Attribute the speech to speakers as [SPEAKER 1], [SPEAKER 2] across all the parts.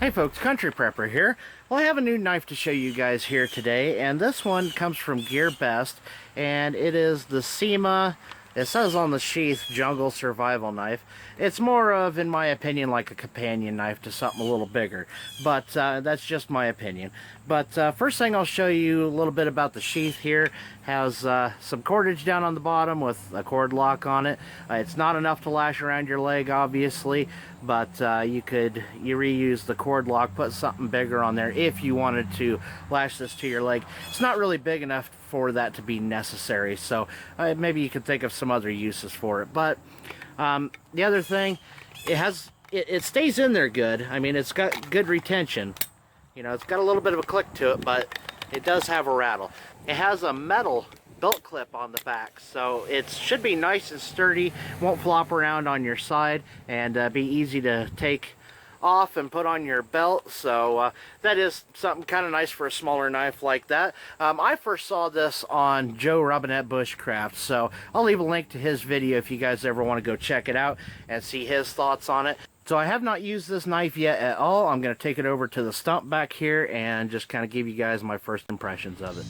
[SPEAKER 1] Hey folks, Country Prepper here. Well, I have a new knife to show you guys here today, and this one comes from GearBest, and it is the CIMA, it says on the sheath, Jungle Survival Knife. It's more of, in my opinion, like a companion knife to something a little bigger, but that's just my opinion. But first thing I'll show you a little bit about the sheath here. Has some cordage down on the bottom with a cord lock on it. It's not enough to lash around your leg, obviously, but you reuse the cord lock, put something bigger on there if you wanted to lash this to your leg. It's not really big enough for that to be necessary, so maybe you could think of some other uses for it. But the other thing, it stays in there good. I mean, it's got good retention. You know, it's got a little bit of a click to it, but it does have a rattle. It has a metal belt clip on the back, so it should be nice and sturdy, won't flop around on your side, and be easy to take off and put on your belt. So that is something kind of nice for a smaller knife like that. I first saw this on JoeRobinetBushcraft, so I'll leave a link to his video if you guys ever want to go check it out and see his thoughts on it. So I have not used this knife yet at all. I'm going to take it over to the stump back here and just kind of give you guys my first impressions of it.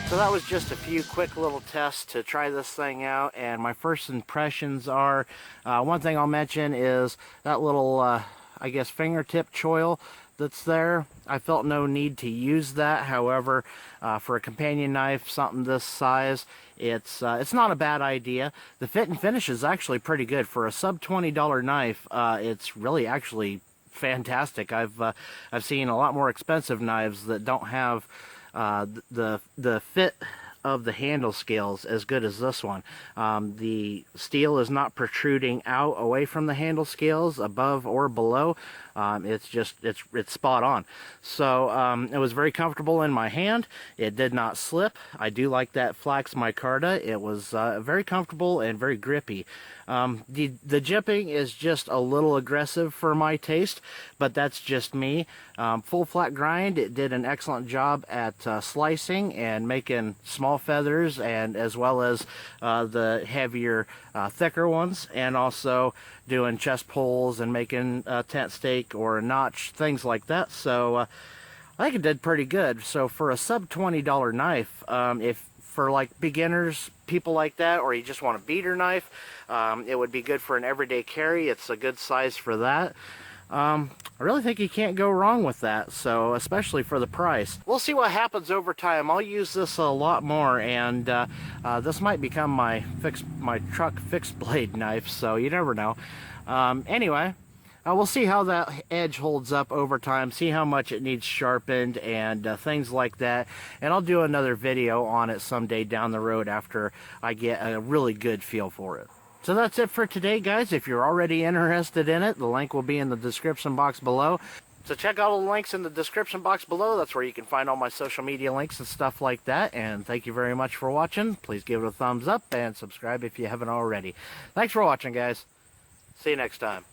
[SPEAKER 1] So that was just a few quick little tests to try this thing out, and my first impressions are, one thing I'll mention is that little, I guess, fingertip choil that's there. I felt no need to use that. However, for a companion knife, something this size, it's not a bad idea. The fit and finish is actually pretty good. For a sub $20 knife, it's really actually fantastic. I've seen a lot more expensive knives that don't have the fit of the handle scales as good as this one. The steel is not protruding out away from the handle scales above or below. It's spot on. So it was very comfortable in my hand. It did not slip. I do like that Flax micarta. It was very comfortable and very grippy. The jipping is just a little aggressive for my taste, but that's just me. Full flat grind, it did an excellent job at slicing and making small feathers, and as well as the heavier, thicker ones, and also doing chest pulls and making a tent stake or a notch, things like that. So I think it did pretty good. So for a sub $20 knife, if for like beginners, people like that, or you just want a beater knife, it would be good for an everyday carry. It's a good size for that. I really think you can't go wrong with that, so especially for the price. We'll see what happens over time. I'll use this a lot more, and this might become my truck fixed blade knife, so you never know. Anyway, we'll see how that edge holds up over time, see how much it needs sharpened and things like that. And I'll do another video on it someday down the road after I get a really good feel for it. So that's it for today, guys. If you're already interested in it, the link will be in the description box below. So check out all the links in the description box below. That's where you can find all my social media links and stuff like that. And thank you very much for watching. Please give it a thumbs up and subscribe if you haven't already. Thanks for watching, guys. See you next time.